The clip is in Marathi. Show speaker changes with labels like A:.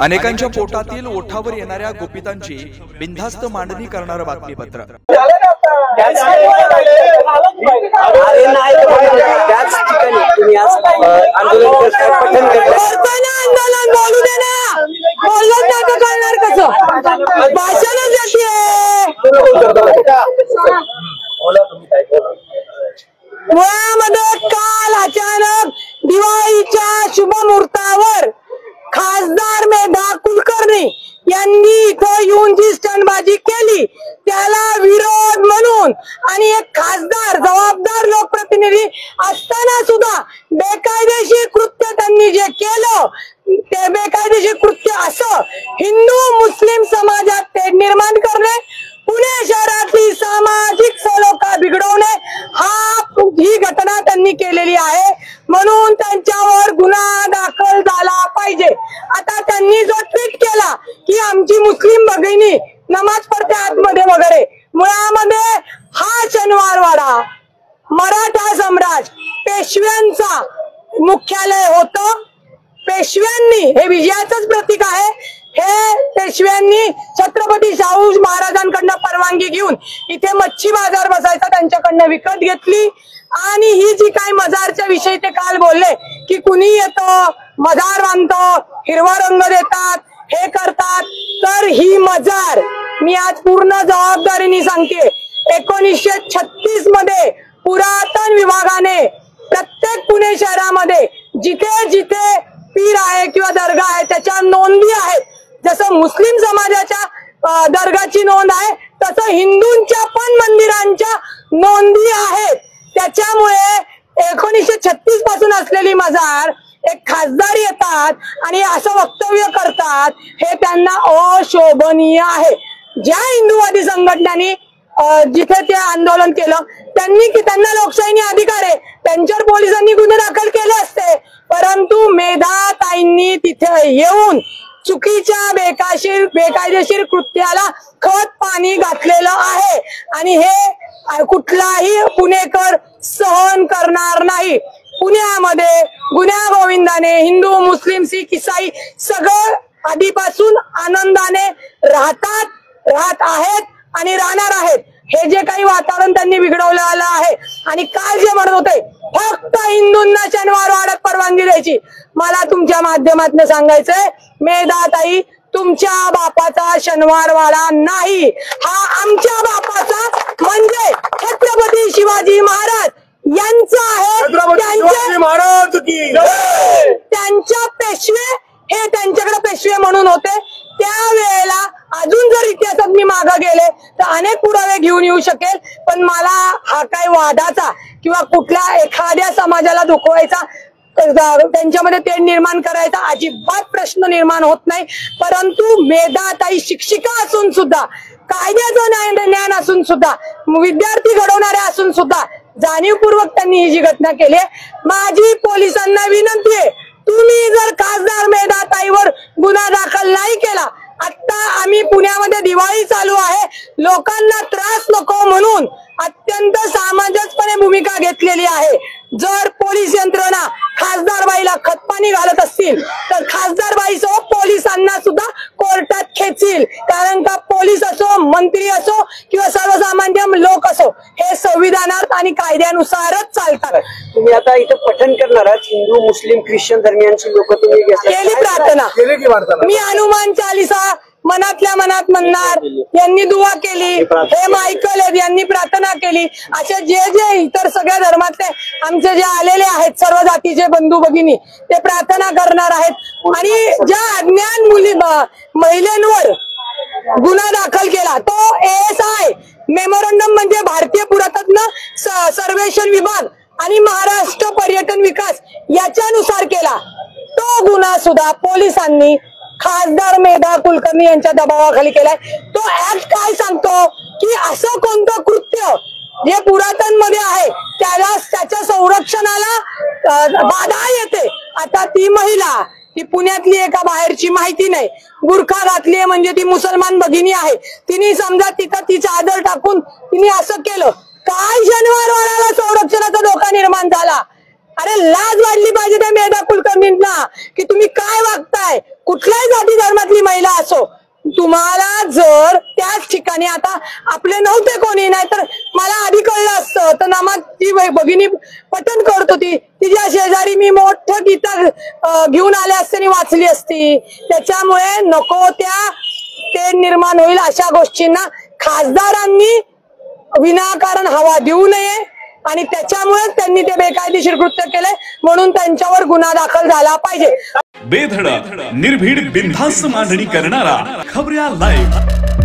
A: अनेकांच्या पोटातील ओठावर येणाऱ्या गुपितांची बिनधास्त मांडणी करणारं बातमीपत्र।
B: आंदोलन बोलू दे ना, बोललं नाही तर कळणार कसं? भाषणच येते। मुळामध्ये काल अचानक दिवाळीच्या शुभ मुहूर्तावर खासदार मेधा कुलकर्णी यांनी इथं येऊन जी स्टंटबाजी केली त्याला विरोध म्हणून आणि एक खासदार जबाबदार लोकप्रतिनिधी असताना सुद्धा बेकायदेशीर कृत्य त्यांनी जे केलं ते बेकायदेशीर कृत्य असं हिंदू मुस्लिम समाजात तेढ निर्माण करणे, पुणे शहरातली सामाजिक सलोखा बिघडवणे ही घटना त्यांनी केलेली आहे। म्हणून त्यांच्यावर गुन्हा दाखल झाला पाहिजे। आता त्यांनी जो ट्विट केला की आमची मुस्लिम भगिनी नमाज पडते आतमध्ये वगैरे, मुळामध्ये हा शनिवारवाडा मराठा सम्राट पेशव्यांचा मुख्यालय होतं। पेशव्यांनी हे विजयाचंच प्रतीक आहे। हे पेशव्यांनी छत्रपती शाहू महाराजांकडनं परवानगी घेऊन इथे मच्छी बाजार बसायचा त्यांच्याकडनं विकत घेतली आणि ही जी काही मजारच्या विषयी ते काल बोलले की कुणी येतं मजार बांधतो, हिरवा रंग देतात, हे करतात, तर ही मजार मी आज पूर्ण जबाबदारीने सांगते 1936 मध्ये पुरातन विभागाने प्रत्येक पुणे शहरामध्ये जिथे जिथे पीर आहे किंवा दर्गा आहे त्याच्या नोंदी आहेत। जसं मुस्लिम समाजाच्या दर्गाची नोंद आहे तसं हिंदूंच्या पण मंदिरांच्या नोंदी आहेत। त्याच्यामुळे 1936 पासून असलेली मजार एक खासदार येतात आणि असं वक्तव्य करतात हे त्यांना अशोभनीय आहे। ज्या हिंदूवादी संघटनांनी जिथे ते आंदोलन केलं त्यांना लोकशाहीने अधिकार आहे, त्यांच्यावर पोलिसांनी गुन्हे दाखल केले असते, परंतु मेधा ताईंनी तिथे येऊन चुकीच्या बेकायदेशीर कृत्याला खत पाणी घातलेलं आहे आणि हे कुठलाही पुणेकर सहन करणार नाही। पुण्यामध्ये गुन्ह्या गोविंदाने हिंदू मुस्लिम सिख ईसाई सगळं आधीपासून आनंदाने राहत आहेत आणि राहणार आहेत। हे जे काही वातावरण त्यांनी बिघडवलेलं आहे आणि काल जे म्हणत होते फक्त हिंदूंना शनिवार वाड्यात परवानगी द्यायची, मला तुमच्या माध्यमातून सांगायचंय मेधा ताई तुमच्या बापाचा शनिवार वाडा नाही, हा आमच्या बापाचा म्हणजे छत्रपती शिवाजी महाराज यांचा आहे। त्यांच्या पेशवे हे त्यांच्याकडे पेशवे म्हणून होते त्यावेळेला। अजून जर इतिहासात मी मागे गेले तर अनेक पुरावे घेऊन येऊ शकेल, पण मला हा काही वादाचा किंवा कुठल्या एखाद्या समाजाला दुखवायचा त्यांच्यामध्ये तेढ निर्माण करायचा अजिबात प्रश्न निर्माण होत नाही। परंतु मेधा ताई शिक्षिका असून सुद्धा, कायद्याचं ज्ञान असून सुद्धा, विद्यार्थी घडवणारे असून सुद्धा जाणीवपूर्वक त्यांनी ही जी घटना केली आहे। माझी पोलिसांना विनंती आहे, तुम्ही जर खासदार मेधा ताईवर गुन्हा दाखल नाही केला, आता आम्ही पुण्यामध्ये दिवाळी चालू आहे, लोकांना त्रास नको म्हणून अत्यंत सामंजस्यपणे भूमिका घेतलेली आहे। जर पोलीस यंत्रणा खासदार बाईला खतपाणी घालत असतील तर खासदार बाईसह पोलिसांना सुद्धा कोर्टात खेचील, कारण का पोलीस असो, मंत्री असो किंवा सर्वसामान्य लोक असो हे संविधानात आणि कायद्यानुसारच चालतात।
C: तुम्ही आता इथे पठण करणार आहात, हिंदू मुस्लिम ख्रिश्चन धर्मियांची लोक तुम्ही
B: केली प्रार्थना, मी हनुमान चालीसा मनातल्या मनात म्हणणार, यांनी दुआ केली, हे मायकल यांनी प्रार्थना केली, असे जे जे इतर सगळ्या धर्मातले आमचे जे आलेले आहेत सर्व जातीचे बंधू भगिनी ते प्रार्थना करणार आहेत। आणि ज्या अज्ञान महिलांवर गुन्हा दाखल केला तो ASI मेमोरंडम म्हणजे भारतीय पुरातत्व सर्वेक्षण विभाग आणि महाराष्ट्र पर्यटन विकास याच्यानुसार केला, तो गुन्हा सुद्धा पोलिसांनी खासदार मेधा कुलकर्णी यांच्या दबावाखाली केलाय। तो ऍक्ट काय सांगतो की असं कोणतं कृत्य जे पुरातन मध्ये आहे त्याच्या संरक्षणाला बाधा येते। आता ती महिला ती पुण्यातली एका बाहेरची माहिती नाही, बुरखा घातली म्हणजे ती मुसलमान भगिनी आहे, तिने समजा तिथं ती चादर टाकून तिने असं केलं, काय शनिवार वाड्याला संरक्षणाचा धोका निर्माण झाला? अरे लाज वाटली पाहिजे त्या मेधा कुलकर्णींना की तुम्ही काय वागताय. कुठल्याही जाती धर्मातली महिला असो, तुम्हाला जर त्याच ठिकाणी, आता आपले नव्हते कोणी, नाही तर मला आधी कळलं असतं तर नमाज ती भगिनी पठण करत होती, तिच्या शेजारी मी मोठं गीता घेऊन आले असते आणि वाचली असती. त्याच्यामुळे नको त्या ते निर्माण होईल अशा गोष्टींना खासदारांनी विनाकारण हवा देऊ नये आणि त्याच्यामुळे त्यांनी ते बेकायदेशीर कृत्य केले म्हणून त्यांच्यावर गुन्हा दाखल झाला पाहिजे.
D: बेधडक निर्भीड बिनधास्त मांडणी करणारा खबऱ्या लाईव्ह.